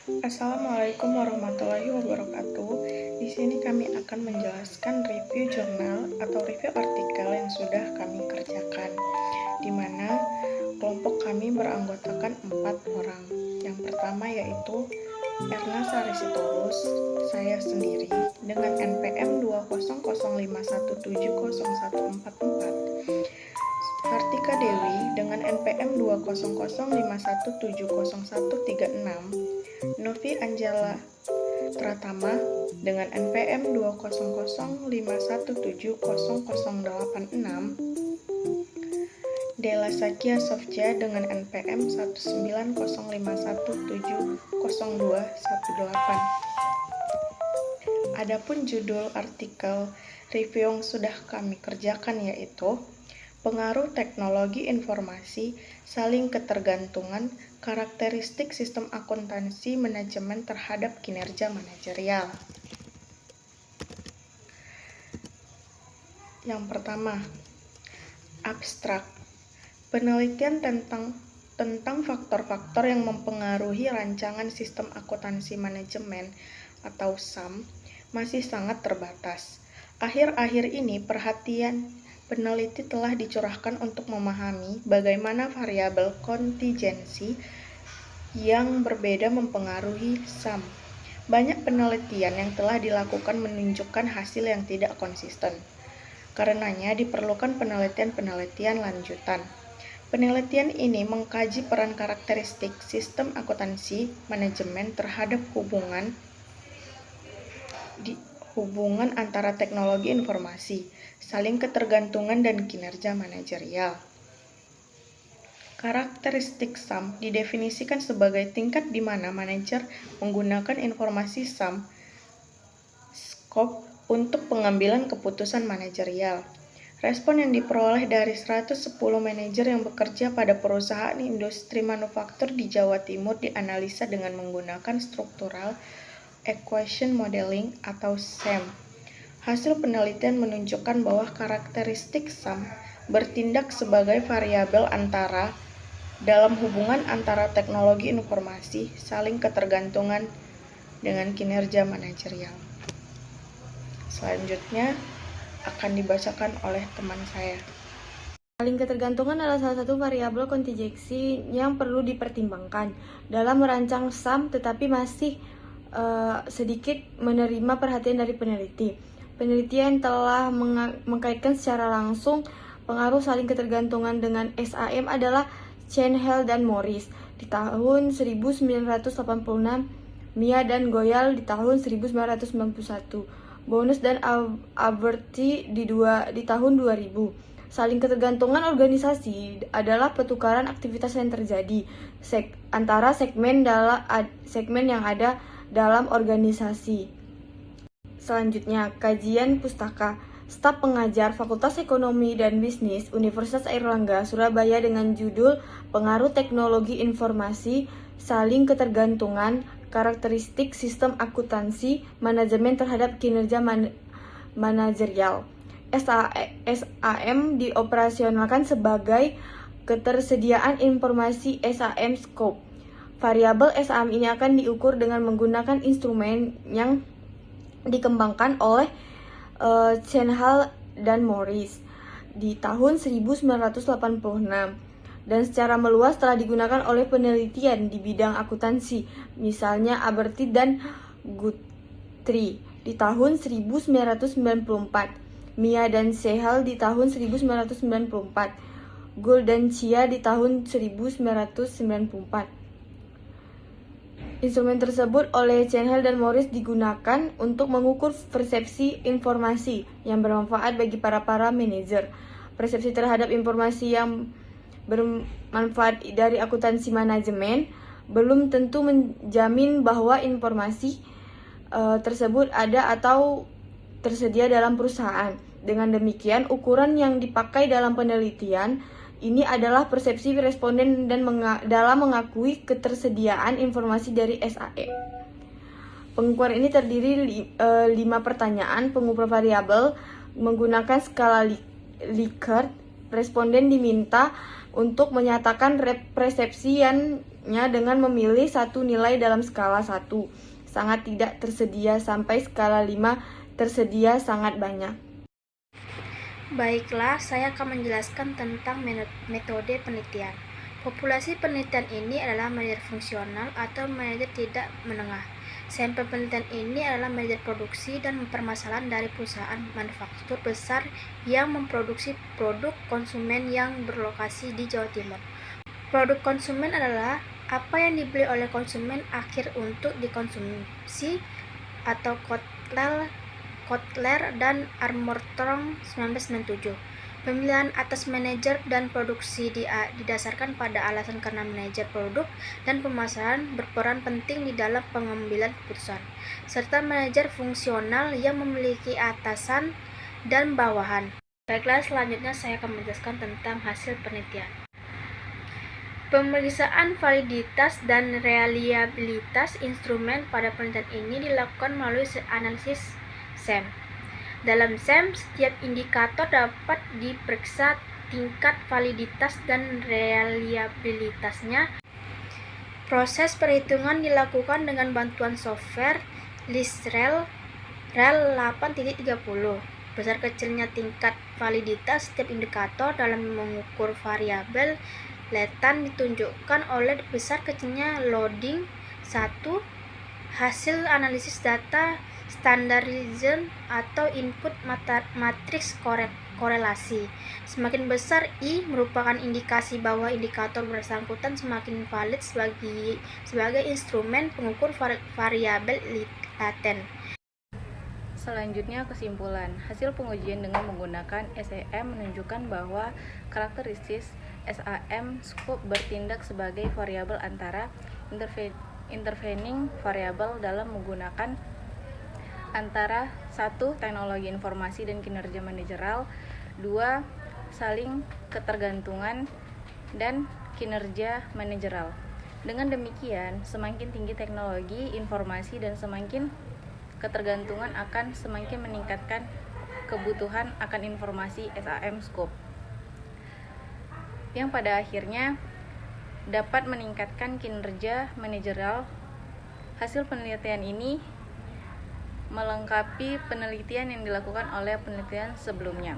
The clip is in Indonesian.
Assalamualaikum warahmatullahi wabarakatuh. Di sini kami akan menjelaskan review jurnal atau review artikel yang sudah kami kerjakan, di mana kelompok kami beranggotakan 4 orang. Yang pertama yaitu Erna Sari Sitorus, saya sendiri, dengan NPM 20051701444. Kartika Dewi dengan NPM 20051701336, Novi Anjala Pratama dengan NPM 20051700086, Dela Sakia Sofja dengan NPM 19051702118. Adapun judul artikel review yang sudah kami kerjakan yaitu Pengaruh teknologi informasi, saling ketergantungan, karakteristik sistem akuntansi manajemen terhadap kinerja manajerial. Yang pertama, abstrak. Penelitian tentang faktor-faktor yang mempengaruhi rancangan sistem akuntansi manajemen atau SAM masih sangat terbatas. Akhir-akhir ini perhatian peneliti telah dicurahkan untuk memahami bagaimana variabel kontingensi yang berbeda mempengaruhi SAM. Banyak penelitian yang telah dilakukan menunjukkan hasil yang tidak konsisten. Karenanya diperlukan penelitian-penelitian lanjutan. Penelitian ini mengkaji peran karakteristik sistem akuntansi manajemen terhadap hubungan antara teknologi informasi, saling ketergantungan, dan kinerja manajerial. Karakteristik SAM didefinisikan sebagai tingkat di mana manajer menggunakan informasi SAM scope untuk pengambilan keputusan manajerial. Respon yang diperoleh dari 110 manajer yang bekerja pada perusahaan industri manufaktur di Jawa Timur dianalisa dengan menggunakan Structural Equation Modeling atau SEM. Hasil penelitian menunjukkan bahwa karakteristik SAM bertindak sebagai variabel dalam hubungan antara teknologi informasi, saling ketergantungan, dengan kinerja manajerial. Selanjutnya akan dibacakan oleh teman saya. Saling ketergantungan adalah salah satu variabel kontingensi yang perlu dipertimbangkan dalam merancang SAM, tetapi masih sedikit menerima perhatian dari peneliti. Penelitian telah mengkaitkan secara langsung pengaruh saling ketergantungan dengan SAM adalah Chenhel dan Morris di tahun 1986, Mia dan Goyal di tahun 1991, Bonus dan Alberti di tahun 2000. Saling ketergantungan organisasi adalah pertukaran aktivitas yang terjadi antara segmen yang ada dalam organisasi. Selanjutnya, kajian pustaka. Staf pengajar Fakultas Ekonomi dan Bisnis Universitas Airlangga, Surabaya dengan judul Pengaruh Teknologi Informasi, Saling Ketergantungan, Karakteristik Sistem Akuntansi Manajemen Terhadap Kinerja Manajerial. SAM dioperasionalkan sebagai ketersediaan informasi SAM scope. Variabel SAM ini akan diukur dengan menggunakan instrumen yang dikembangkan oleh Chenhel dan Morris di tahun 1986 dan secara meluas telah digunakan oleh penelitian di bidang akuntansi, misalnya Alberti dan Guthrie di tahun 1994, Mia dan Sehal di tahun 1994, Gould dan Chia di tahun 1994. Instrumen tersebut oleh Chenhel dan Morris digunakan untuk mengukur persepsi informasi yang bermanfaat bagi para manajer. Persepsi terhadap informasi yang bermanfaat dari akuntansi manajemen belum tentu menjamin bahwa informasi tersebut ada atau tersedia dalam perusahaan. Dengan demikian, ukuran yang dipakai dalam penelitian ini adalah persepsi responden dan dalam mengakui ketersediaan informasi dari SAM. Pengukuran ini terdiri 5 pertanyaan pengukur variabel menggunakan skala Likert. Responden diminta untuk menyatakan persepsi mengukurnya dengan memilih satu nilai dalam skala 1, sangat tidak tersedia, sampai skala 5, tersedia sangat banyak. Baiklah, saya akan menjelaskan tentang metode penelitian. Populasi penelitian ini adalah manajer fungsional atau manajer tidak menengah. Sampel penelitian ini adalah manajer produksi dan permasalahan dari perusahaan manufaktur besar yang memproduksi produk konsumen yang berlokasi di Jawa Timur. Produk konsumen adalah apa yang dibeli oleh konsumen akhir untuk dikonsumsi, atau Kotler dan Armstrong 1997. Pemilihan atas manajer dan produksi didasarkan pada alasan karena manajer produk dan pemasaran berperan penting di dalam pengambilan keputusan, serta manajer fungsional yang memiliki atasan dan bawahan. Baiklah, selanjutnya saya akan menjelaskan tentang hasil penelitian. Pemeriksaan validitas dan reliabilitas instrumen pada penelitian ini dilakukan melalui analisis SAM. Dalam SAM, setiap indikator dapat diperiksa tingkat validitas dan reliabilitasnya. Proses perhitungan dilakukan dengan bantuan software LISREL REL 8.30. Besar kecilnya tingkat validitas setiap indikator dalam mengukur variabel letan ditunjukkan oleh besar kecilnya loading 1, hasil analisis data standardization atau input matriks korelasi. Semakin besar I merupakan indikasi bahwa indikator bersangkutan semakin valid sebagai instrumen pengukur variabel laten. Selanjutnya, kesimpulan. Hasil pengujian dengan menggunakan SEM menunjukkan bahwa karakteristik SAM scope bertindak sebagai variabel antara intervening variabel dalam menggunakan antara 1. Teknologi informasi dan kinerja manajerial, 2. Saling ketergantungan dan kinerja manajerial. Dengan demikian, semakin tinggi teknologi informasi dan semakin ketergantungan akan semakin meningkatkan kebutuhan akan informasi SAM scope, yang pada akhirnya dapat meningkatkan kinerja manajerial. Hasil penelitian ini melengkapi penelitian yang dilakukan oleh penelitian sebelumnya.